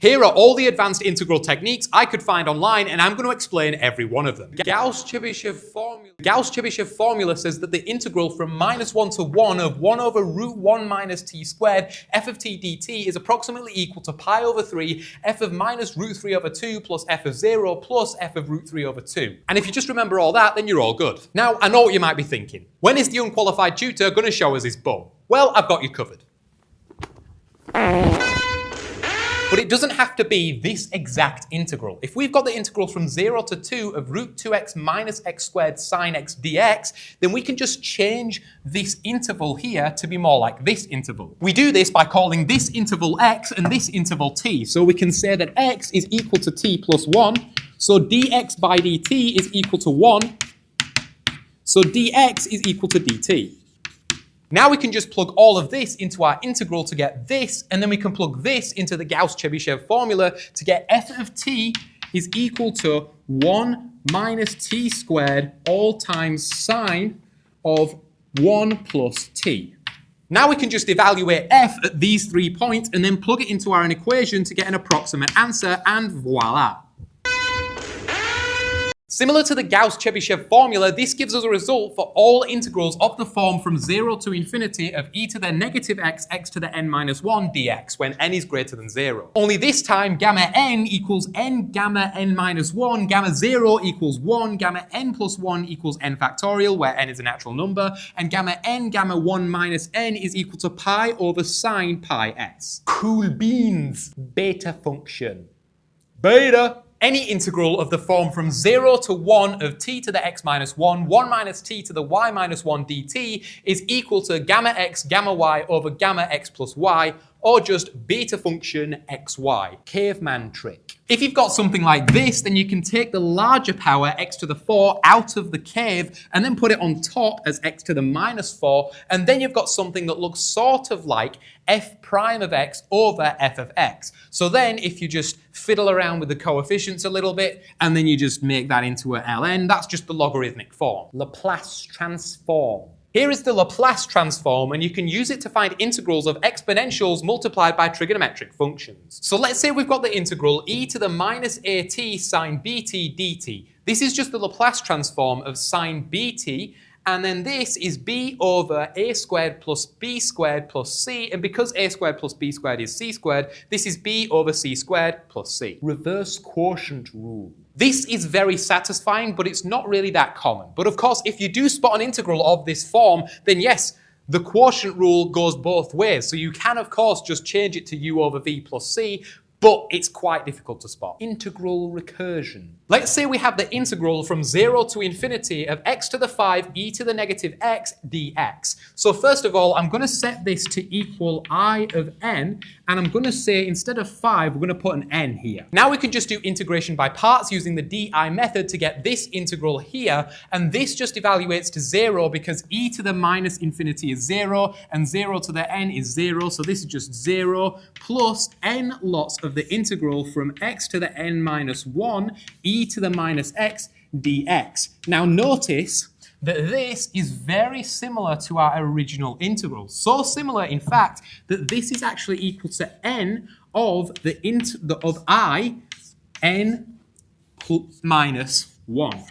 Here are all the advanced integral techniques I could find online, and I'm going to explain every one of them. Gauss-Chebyshev formula says that the integral from -1 to 1 of 1 over root 1 minus t squared f of t dt is approximately equal to pi over 3 f of minus root 3 over 2 plus f of 0 plus f of root 3 over 2. And if you just remember all that, then you're all good. Now, I know what you might be thinking. When is the unqualified tutor going to show us his bum? Well, I've got you covered. But it doesn't have to be this exact integral. If we've got the integral from 0 to 2 of root 2x minus x squared sine x dx, then we can just change this interval here to be more like this interval. We do this by calling this interval x and this interval t. So we can say that x is equal to t plus 1. So dx by dt is equal to 1. So dx is equal to dt. Now we can just plug all of this into our integral to get this, and then we can plug this into the Gauss-Chebyshev formula to get f of t is equal to 1 minus t squared all times sine of 1 plus t. Now we can just evaluate f at these 3 points and then plug it into our equation to get an approximate answer, and voila. Similar to the Gauss-Chebyshev formula, this gives us a result for all integrals of the form from 0 to infinity of e to the negative x, x to the n minus 1 dx when n is greater than 0. Only this time, gamma n equals n gamma n minus 1, gamma 0 equals 1, gamma n plus 1 equals n factorial, where n is a natural number, and gamma n gamma 1 minus n is equal to pi over sine pi s. Cool beans. Beta function. Beta. Any integral of the form from 0 to 1 of t to the x minus 1, 1 minus t to the y minus 1 dt is equal to gamma x, gamma y over gamma x plus y, or just beta function xy. Caveman trick. If you've got something like this, then you can take the larger power x to the 4 out of the cave and then put it on top as x to the minus 4, and then you've got something that looks sort of like f prime of x over f of x. So then if you just fiddle around with the coefficients a little bit and then you just make that into a ln, that's just the logarithmic form. Laplace Transform. Here is the Laplace Transform, and you can use it to find integrals of exponentials multiplied by trigonometric functions. So let's say we've got the integral e to the minus at sine bt dt. This is just the Laplace Transform of sine bt, and then this is b over a squared plus b squared plus c, and because a squared plus b squared is c squared, this is b over c squared plus c. Reverse quotient rule. This is very satisfying, but it's not really that common. But of course, if you do spot an integral of this form, then yes, the quotient rule goes both ways. So you can, of course, just change it to u over v plus c, but it's quite difficult to spot. Integral recursion. Let's say we have the integral from 0 to infinity of x to the 5 e to the negative x dx. So first of all, I'm going to set this to equal I of n, and I'm going to say instead of 5, we're going to put an n here. Now we can just do integration by parts using the di method to get this integral here, and this just evaluates to 0 because e to the minus infinity is 0, and 0 to the n is 0, so this is just 0 plus n lots of the integral from x to the n minus 1 e to the minus x dx. Now notice that this is very similar to our original integral. So similar, in fact, that this is actually equal to n of I n minus 1.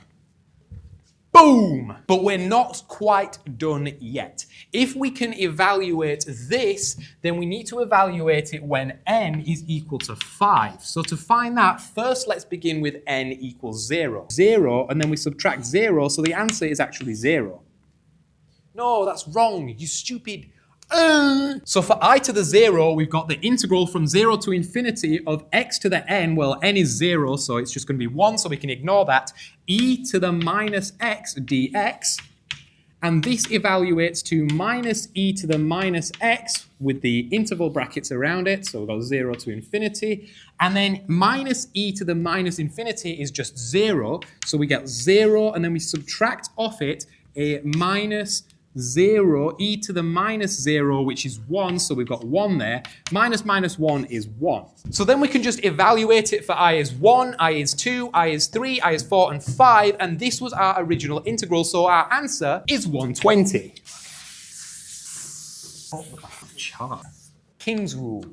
Boom! But we're not quite done yet. If we can evaluate this, then we need to evaluate it when n is equal to 5. So to find that, first let's begin with n equals 0. 0, and then we subtract 0, so the answer is actually 0. No, that's wrong, you stupid. So for I to the 0, we've got the integral from 0 to infinity of x to the n. Well, n is 0, so it's just going to be 1, so we can ignore that. E to the minus x dx. And this evaluates to minus e to the minus x with the interval brackets around it. So we've got 0 to infinity. And then minus e to the minus infinity is just 0. So we get 0, and then we subtract off it a minus 0, e to the minus 0, which is 1, so we've got 1 there. Minus minus 1 is 1. So then we can just evaluate it for I is 1, I is 2, I is 3, I is 4, and 5, and this was our original integral, so our answer is 120. King's rule.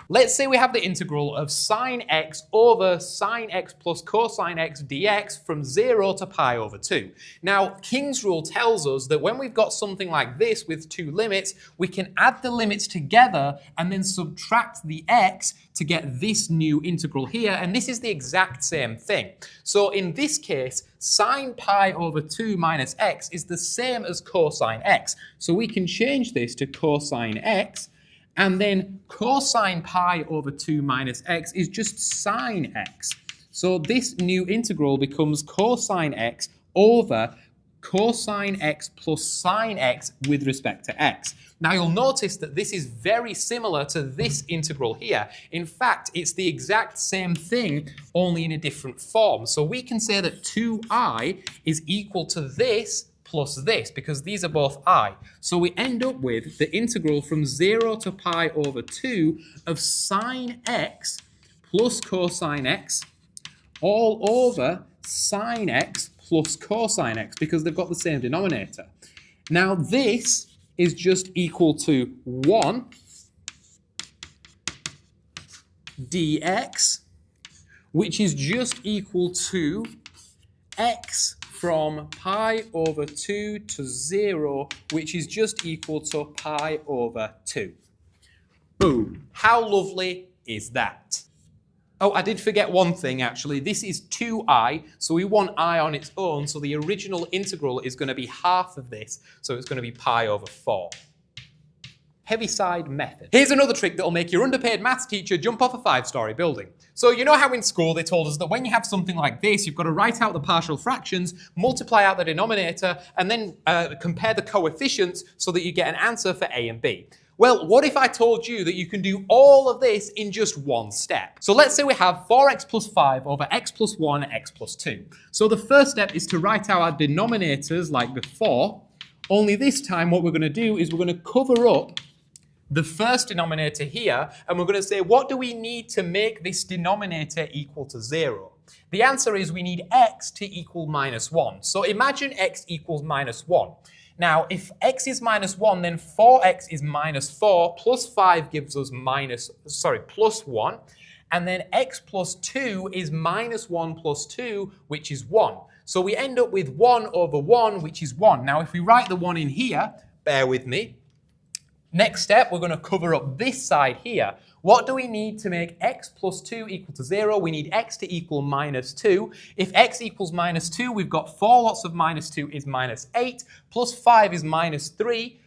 Let's say we have the integral of sine x over sine x plus cosine x dx from 0 to pi over 2. Now, King's rule tells us that when we've got something like this with two limits, we can add the limits together and then subtract the x to get this new integral here, and this is the exact same thing. So in this case, sine pi over 2 minus x is the same as cosine x. So we can change this to cosine x, and then cosine pi over 2 minus x is just sine x. So this new integral becomes cosine x over cosine x plus sine x with respect to x. Now you'll notice that this is very similar to this integral here. In fact, it's the exact same thing, only in a different form. So we can say that 2I is equal to this plus this, because these are both I. So we end up with the integral from 0 to pi over 2 of sine x plus cosine x all over sine x plus cosine x, because they've got the same denominator. Now this is just equal to 1 dx, which is just equal to x from pi over 2 to 0, which is just equal to pi over 2. Boom. How lovely is that? Oh, I did forget one thing, actually. This is 2i, so we want I on its own, so the original integral is going to be half of this, so it's going to be pi over 4. Heaviside Method. Here's another trick that'll make your underpaid maths teacher jump off a 5-story building. So you know how in school they told us that when you have something like this, you've got to write out the partial fractions, multiply out the denominator, and then compare the coefficients so that you get an answer for A and B. Well, what if I told you that you can do all of this in just one step? So let's say we have 4x plus 5 over x plus 1, x plus 2. So the first step is to write out our denominators like before, only this time what we're going to do is we're going to cover up the first denominator here, and we're going to say, what do we need to make this denominator equal to 0? The answer is we need x to equal minus 1. So imagine x equals minus 1. Now, if x is minus 1, then 4x is minus 4, plus 5 gives us plus 1. And then x plus 2 is minus 1 plus 2, which is 1. So we end up with 1 over 1, which is 1. Now, if we write the 1 in here, bear with me. Next step, we're going to cover up this side here. What do we need to make x plus 2 equal to 0? We need x to equal minus 2. If x equals minus 2, we've got 4 lots of minus 2 is minus 8, plus 5 is minus 3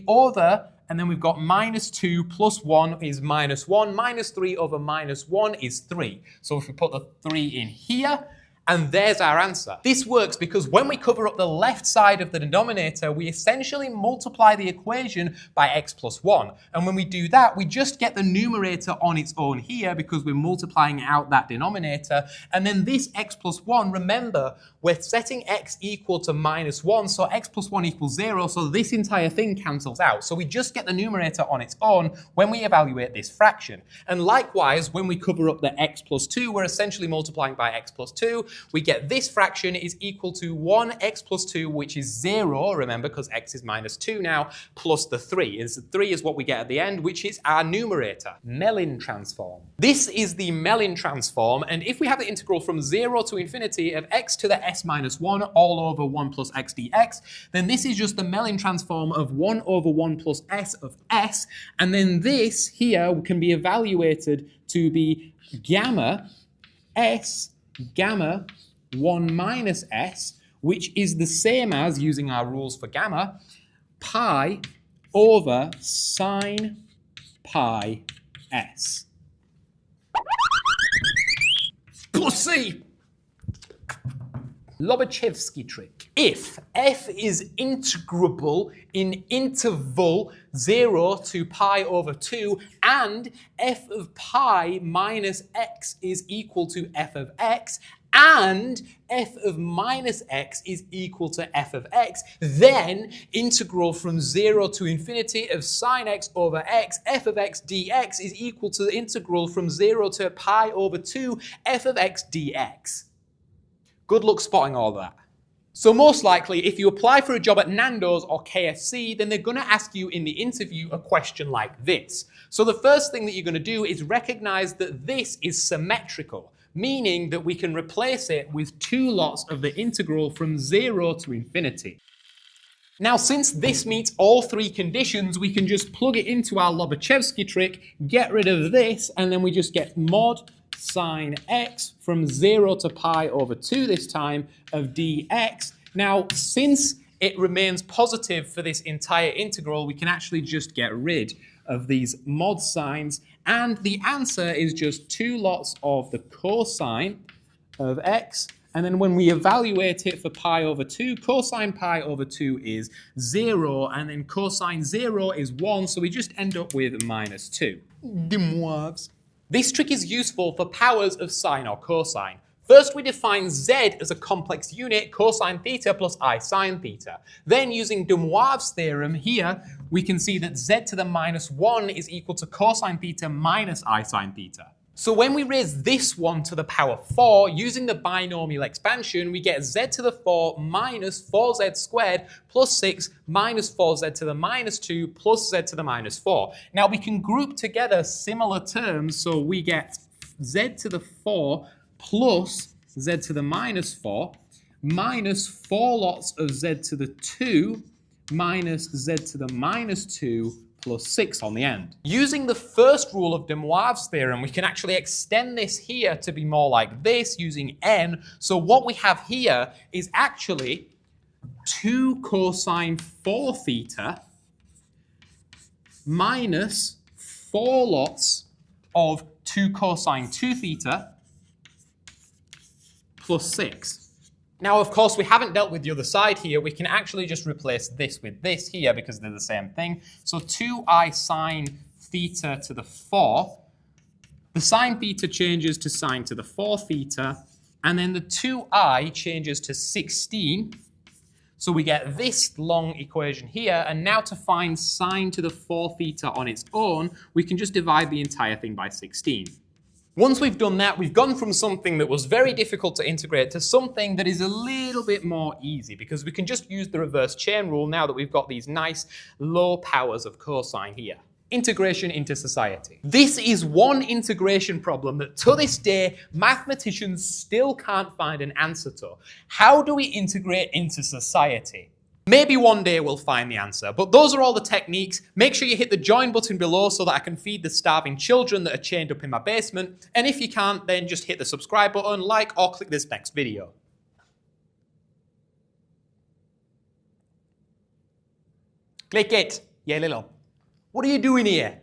over, and then we've got minus 2 plus 1 is minus 1. Minus 3 over minus 1 is 3. So if we put the 3 in here, and there's our answer. This works because when we cover up the left side of the denominator, we essentially multiply the equation by x plus 1. And when we do that, we just get the numerator on its own here because we're multiplying out that denominator. And then this x plus 1, remember, we're setting x equal to minus 1, so x plus 1 equals 0, so this entire thing cancels out. So we just get the numerator on its own when we evaluate this fraction. And likewise, when we cover up the x plus 2, we're essentially multiplying by x plus 2. We get this fraction is equal to 1x plus 2, which is 0, remember, because x is minus 2 now, plus the 3. And the 3 is what we get at the end, which is our numerator. Mellin Transform. This is the Mellin Transform, and if we have the integral from 0 to infinity of x to the s minus 1 all over 1 plus x dx, then this is just the Mellin Transform of 1 over 1 plus s of s, and then this here can be evaluated to be gamma s gamma 1 minus s, which is the same as, using our rules for gamma, pi over sine pi s. Plus C. Lobachevsky trick. If f is integrable in interval 0 to pi over 2 and f of pi minus x is equal to f of x and f of minus x is equal to f of x, then integral from 0 to infinity of sine x over x, f of x dx is equal to the integral from 0 to pi over 2 f of x dx. Good luck spotting all that. So most likely, if you apply for a job at Nando's or KFC, then they're going to ask you in the interview a question like this. So the first thing that you're going to do is recognize that this is symmetrical, meaning that we can replace it with two lots of the integral from 0 to infinity. Now, since this meets all three conditions, we can just plug it into our Lobachevsky trick, get rid of this, and then we just get mod sine x from 0 to pi over 2 this time of dx. Now, since it remains positive for this entire integral, we can actually just get rid of these mod signs, and the answer is just two lots of the cosine of x. And then when we evaluate it for pi over 2, cosine pi over 2 is 0, and then cosine 0 is 1, so we just end up with minus 2. Demoives. This trick is useful for powers of sine or cosine. First, we define z as a complex unit, cosine theta plus I sine theta. Then, using de Moivre's theorem here, we can see that z to the minus 1 is equal to cosine theta minus I sine theta. So when we raise this one to the power 4, using the binomial expansion, we get z to the 4 minus 4z squared plus 6 minus 4z to the minus 2 plus z to the minus 4. Now we can group together similar terms, so we get z to the 4 plus z to the minus 4 minus 4 lots of z to the 2 minus z to the minus 2 plus 6 on the end. Using the first rule of de Moivre's theorem, we can actually extend this here to be more like this using n. So what we have here is actually 2 cosine 4 theta minus 4 lots of 2 cosine 2 theta plus 6. Now, of course, we haven't dealt with the other side here. We can actually just replace this with this here because they're the same thing. So 2I sine theta to the 4. The sine theta changes to sine to the 4 theta. And then the 2I changes to 16. So we get this long equation here. And now to find sine to the 4 theta on its own, we can just divide the entire thing by 16. Once we've done that, we've gone from something that was very difficult to integrate to something that is a little bit more easy because we can just use the reverse chain rule now that we've got these nice low powers of cosine here. Integration into society. This is one integration problem that to this day, mathematicians still can't find an answer to. How do we integrate into society? Maybe one day we'll find the answer, but those are all the techniques. Make sure you hit the join button below so that I can feed the starving children that are chained up in my basement. And if you can't, then just hit the subscribe button, like, or click this next video. Click it, yeah, little. What are you doing here?